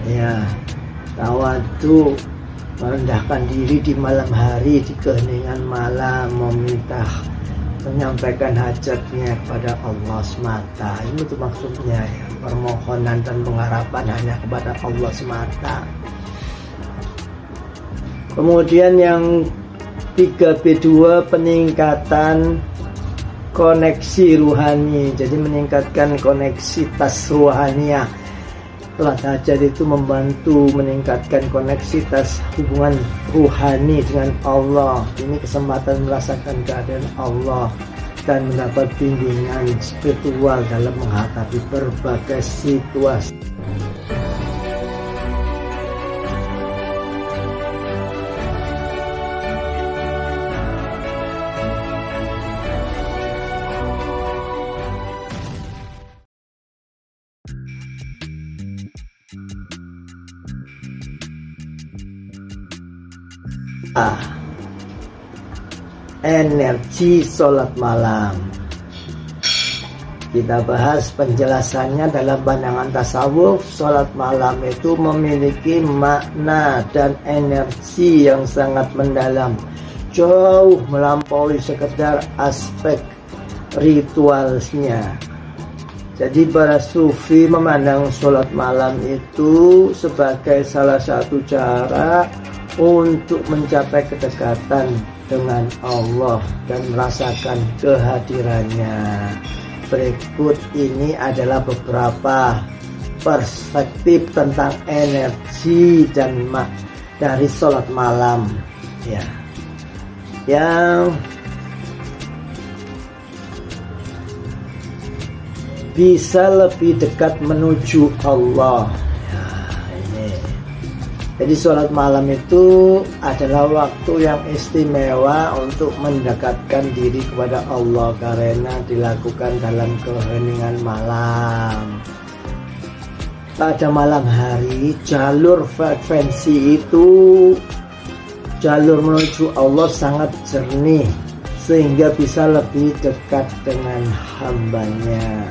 Ya, tawadu, merendahkan diri di malam hari, di keheningan malam, menyampaikan hajatnya kepada Allah semata. Ini tuh maksudnya ya, permohonan dan pengharapan hanya kepada Allah semata. Kemudian yang 3B2, peningkatan koneksi ruhani. Jadi meningkatkan koneksitas ruhaniah. Sholat hajat itu membantu meningkatkan koneksitas hubungan ruhani dengan Allah. Ini kesempatan merasakan keadaan Allah dan mendapat bimbingan spiritual dalam menghadapi berbagai situasi. Energi sholat malam. Kita bahas penjelasannya dalam pandangan tasawuf. Sholat malam itu memiliki makna dan energi yang sangat mendalam, jauh melampaui sekedar aspek ritualnya. Jadi para sufi memandang sholat malam itu sebagai salah satu cara untuk mencapai kedekatan dengan Allah dan merasakan kehadirannya. Berikut ini adalah beberapa perspektif tentang energi dan dari sholat malam ya, yang bisa lebih dekat menuju Allah. Jadi sholat malam itu adalah waktu yang istimewa untuk mendekatkan diri kepada Allah karena dilakukan dalam keheningan malam. Pada malam hari, jalur frekuensi itu, jalur menuju Allah sangat jernih sehingga bisa lebih dekat dengan hambanya.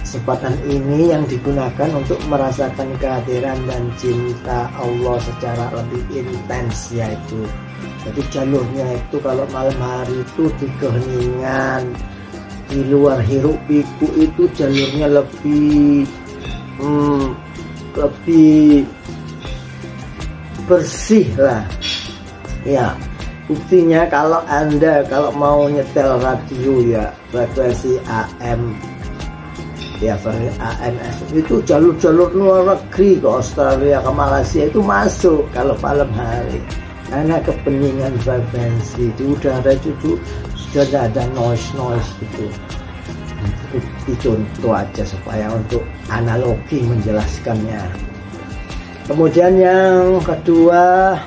Kesempatan ini yang digunakan untuk merasakan kehadiran dan cinta Allah secara lebih intens yaitu. Jadi jalurnya itu kalau malam hari itu di keheningan, di luar hiruk pikuk itu jalurnya lebih bersih lah. Ya, buktinya kalau Anda mau nyetel radio ya frekuensi AM ya, AMS itu jalur-jalur luar negeri ke Australia, ke Malaysia itu masuk kalau malam hari karena kebeningan frekuensi di udara itu sudah ada noise gitu. Itu contoh aja supaya untuk analogi menjelaskannya. Kemudian yang kedua,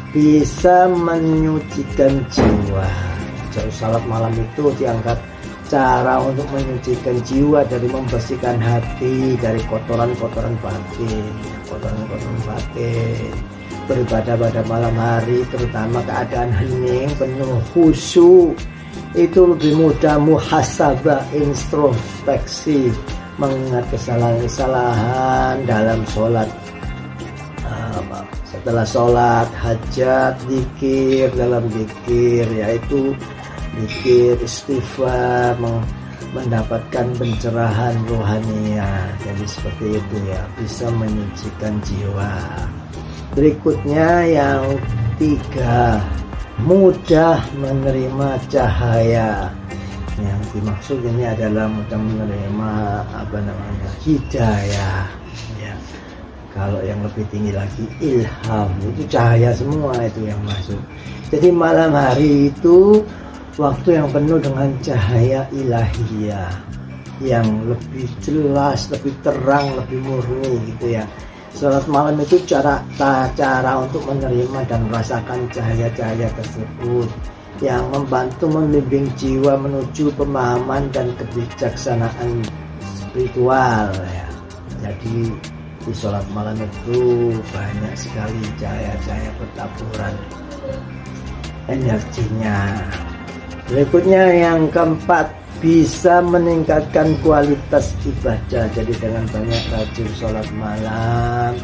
bisa menyucikan jiwa. Jadi salat malam itu dianggap cara untuk menyucikan jiwa dari membersihkan hati dari kotoran-kotoran batin. Beribadah pada malam hari, terutama keadaan hening penuh khusyuk, itu lebih mudah muhasabah, introspeksi, mengingat kesalahan-kesalahan dalam sholat. Setelah sholat hajat, zikir, dalam zikir yaitu zikir istighfar, mendapatkan pencerahan rohaniah. Jadi seperti itu ya, bisa menyucikan jiwa. Berikutnya yang 3, mudah menerima cahaya. Yang dimaksud ini adalah mudah menerima hidayah ya. Kalau yang lebih tinggi lagi ilham, itu cahaya semua itu yang masuk. Jadi malam hari itu waktu yang penuh dengan cahaya ilahiyah yang lebih jelas, lebih terang, lebih murni gitu ya. Salat malam itu cara untuk menerima dan merasakan cahaya-cahaya tersebut yang membantu membimbing jiwa menuju pemahaman dan kebijaksanaan spiritual ya. Jadi di sholat malam itu banyak sekali cahaya-cahaya bertaburan energinya. Berikutnya yang keempat, bisa meningkatkan kualitas ibadah. Jadi dengan banyak rajin sholat malam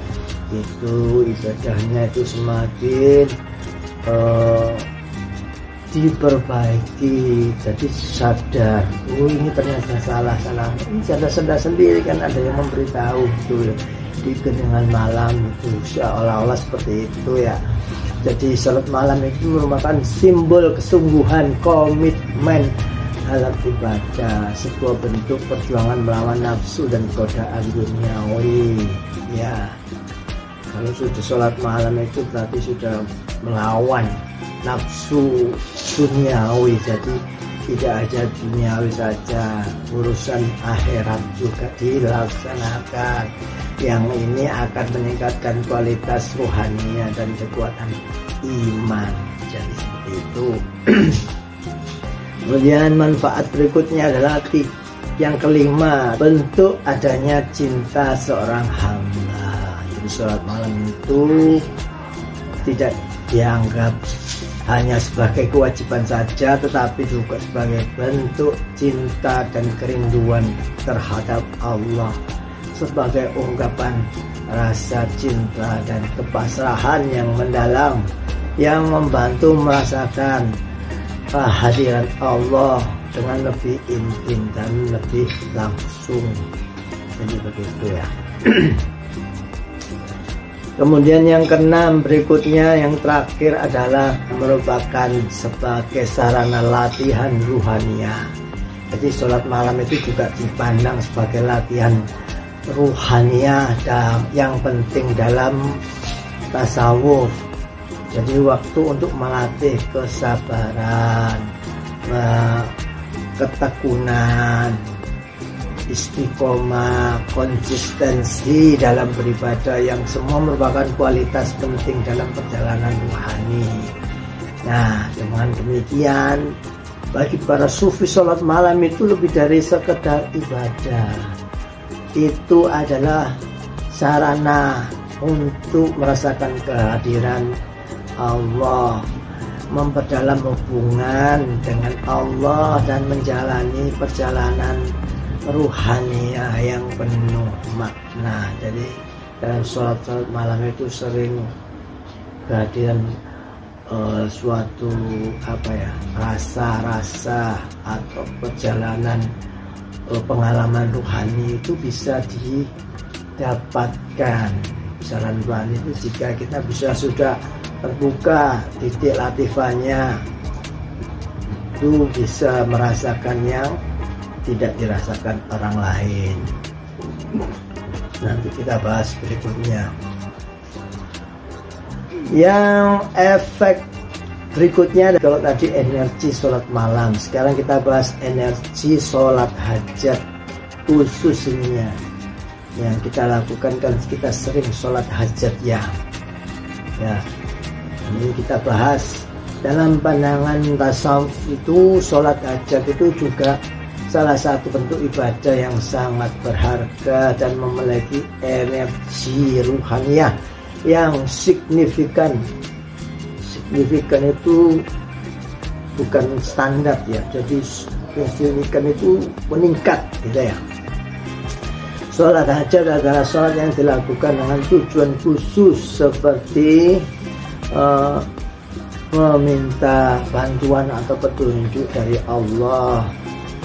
itu ibadahnya itu semakin diperbaiki. Jadi sadar, oh ini ternyata salah, ini sadar sendiri kan, ada yang memberitahu gitu di keningan malam itu, seolah-olah seperti itu ya. Jadi salat malam itu merupakan simbol kesungguhan, komitmen dalam ibadah, sebuah bentuk perjuangan melawan nafsu dan godaan duniawi. Ya, kalau sudah sholat malam itu berarti sudah melawan nafsu duniawi. Jadi tidak hanya duniawi saja, urusan akhirat juga dilaksanakan. Yang ini akan meningkatkan kualitas rohaninya dan kekuatan iman. Jadi seperti itu. Kemudian manfaat berikutnya adalah yang kelima, bentuk adanya cinta seorang hamba. Jadi sholat malam itu tidak dianggap hanya sebagai kewajiban saja, tetapi juga sebagai bentuk cinta dan kerinduan terhadap Allah, sebagai ungkapan rasa cinta dan kepasrahan yang mendalam, yang membantu merasakan kehadiran Allah dengan lebih intim dan lebih langsung. Jadi begitu ya. Kemudian yang keenam berikutnya, yang terakhir adalah merupakan sebagai sarana latihan ruhaniah. Jadi sholat malam itu juga dipandang sebagai latihan ruhaniah yang penting dalam tasawuf. Jadi waktu untuk melatih kesabaran, ketekunan, istiqomah, konsistensi dalam beribadah, yang semua merupakan kualitas penting dalam perjalanan rohani. Nah, dengan demikian bagi para sufi, sholat malam itu lebih dari sekedar ibadah. Itu adalah sarana untuk merasakan kehadiran Allah, memperdalam hubungan dengan Allah, dan menjalani perjalanan ruhaniah yang penuh makna. Jadi dalam sholat malam itu sering kehadiran suatu rasa-rasa atau perjalanan pengalaman rohani itu bisa didapatkan. Jalan rohani itu jika kita sudah terbuka titik latifahnya, itu bisa merasakan yang tidak dirasakan orang lain. Nanti kita bahas berikutnya. Yang efek berikutnya, kalau tadi energi sholat malam, sekarang kita bahas energi sholat hajat khususnya yang kita lakukan kan kita sering sholat hajat ya. Ini kita bahas dalam pandangan tasawuf itu, sholat hajat itu juga salah satu bentuk ibadah yang sangat berharga dan memiliki energi ruhaniah yang signifikan. Signifikan itu bukan standar ya, jadi signifikan itu meningkat gitu ya. Sholat hajat adalah sholat yang dilakukan dengan tujuan khusus seperti meminta bantuan atau petunjuk dari Allah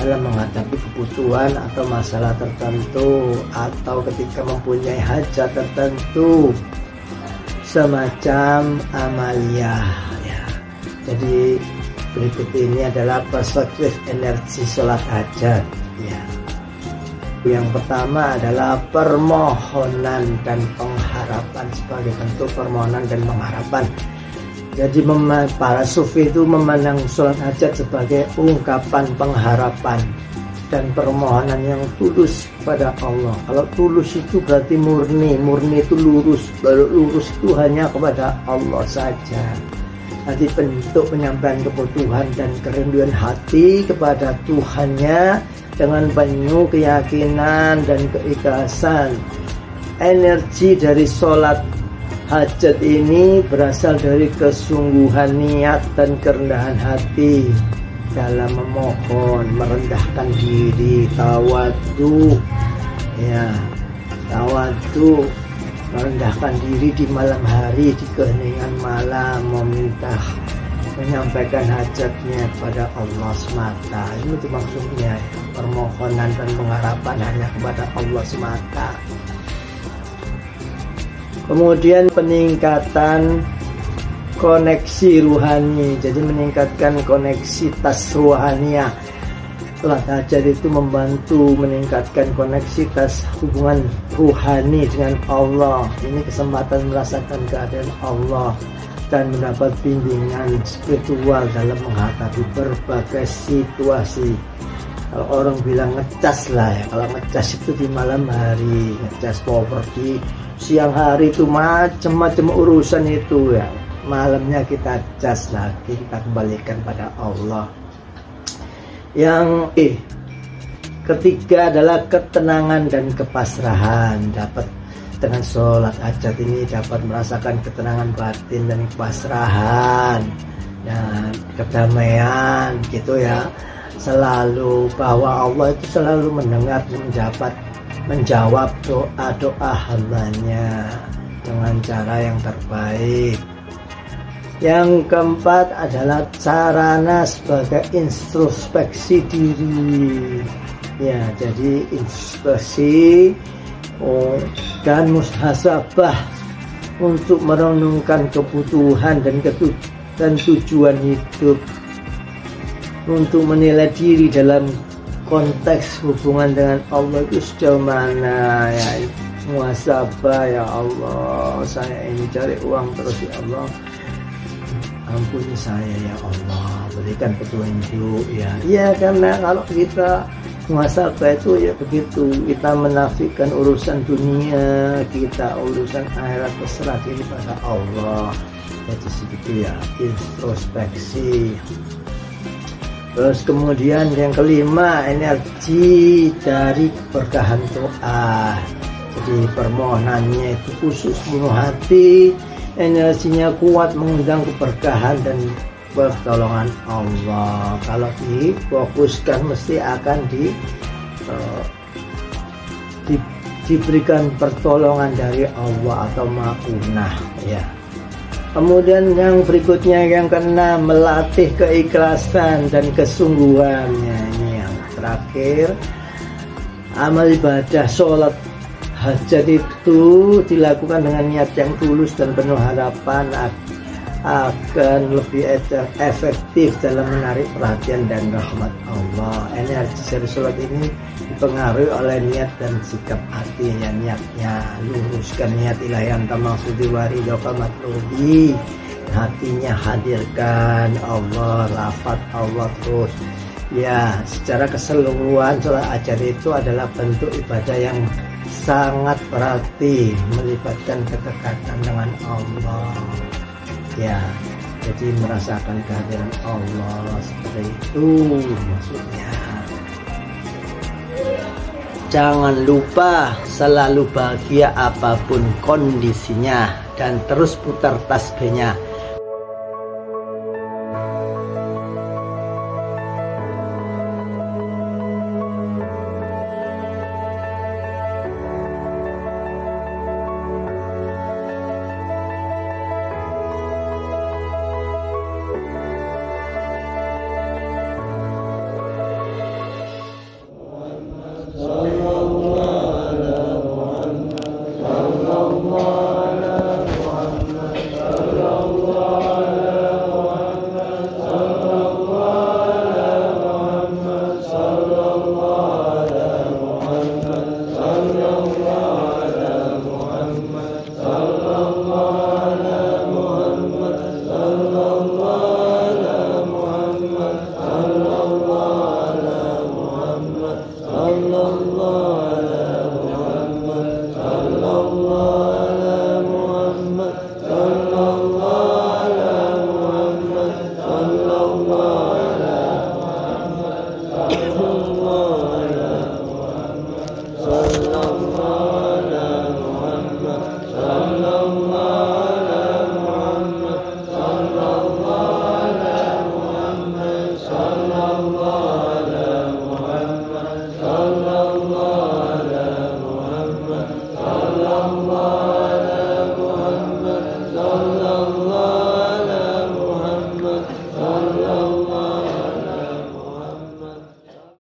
dalam menghadapi kebutuhan atau masalah tertentu, atau ketika mempunyai hajat tertentu, semacam amaliyah ya. Jadi berikut ini adalah perspektif energi sholat hajat ya. Yang pertama adalah permohonan dan pengharapan, sebagai bentuk permohonan dan pengharapan. Jadi para sufi itu memandang sholat hajat sebagai ungkapan pengharapan dan permohonan yang tulus pada Allah. Kalau tulus itu berarti murni, murni itu lurus. Kalau lurus itu hanya kepada Allah saja. Nanti bentuk penyampaian kebutuhan dan kerinduan hati kepada Tuhannya dengan penuh keyakinan dan keikhlasan. Energi dari sholat hajat ini berasal dari kesungguhan niat dan kerendahan hati dalam memohon, merendahkan diri, tawadhu, ya, tawadhu, merendahkan diri di malam hari, di keheningan malam, meminta, menyampaikan hajatnya kepada Allah semata. Itu maksudnya, permohonan dan pengharapan hanya kepada Allah semata. Kemudian peningkatan koneksi ruhani, jadi meningkatkan koneksitas ruhaniah. Sholat hajat itu membantu meningkatkan koneksitas hubungan ruhani dengan Allah. Ini kesempatan merasakan keadaan Allah dan mendapat bimbingan spiritual dalam menghadapi berbagai situasi. Kalau orang bilang ngecas lah ya, kalau ngecas itu di malam hari, ngecas properti, siang hari itu macam-macam urusan itu ya, malamnya kita cas lagi, kita kembalikan pada Allah. Yang ketiga adalah ketenangan dan kepasrahan. Dapat dengan sholat hajat ini dapat merasakan ketenangan batin dan kepasrahan dan kedamaian gitu ya. Selalu bahwa Allah itu selalu mendengar dan menjawab doa-doa hambanya dengan cara yang terbaik. Yang keempat adalah sarana sebagai introspeksi diri. Ya, jadi introspeksi dan muhasabah untuk merenungkan kebutuhan dan tujuan hidup, untuk menilai diri dalam konteks hubungan dengan Allah itu sejauh mana ya. Muhasabah, ya Allah, saya ini cari uang terus ya Allah, ampuni saya ya Allah, berikan petunjuk ya. Iya, karena kalau kita muhasabah itu ya begitu, kita menafikan urusan dunia kita, urusan akhirat berserah diri pada Allah. Jadi segitu ya, introspeksi. Terus kemudian yang kelima, energi dari keberkahan doa. Jadi permohonannya itu khusus penuh hati, energinya kuat, mengundang keberkahan dan pertolongan Allah. Kalau difokuskan mesti akan diberikan pertolongan dari Allah atau maunah ya. Kemudian yang berikutnya, yang keenam, melatih keikhlasan dan kesungguhannya. Ini yang terakhir, amal ibadah sholat hajat itu dilakukan dengan niat yang tulus dan penuh harapan akan lebih efektif dalam menarik perhatian dan rahmat Allah. Energi dari sholat ini dipengaruhi oleh niat dan sikap hatinya. Niatnya, luruskan niat ilahi anta maksudi waridaka matlubi. Hatinya hadirkan Allah, lafaz Allah terus ya. Secara keseluruhan sholat hajat itu adalah bentuk ibadah yang sangat berarti, melibatkan kedekatan dengan Allah ya. Jadi merasakan kehadiran Allah, seperti itu maksudnya. Jangan lupa selalu bahagia apapun kondisinya dan terus putar tasbihnya. Allah sallallahu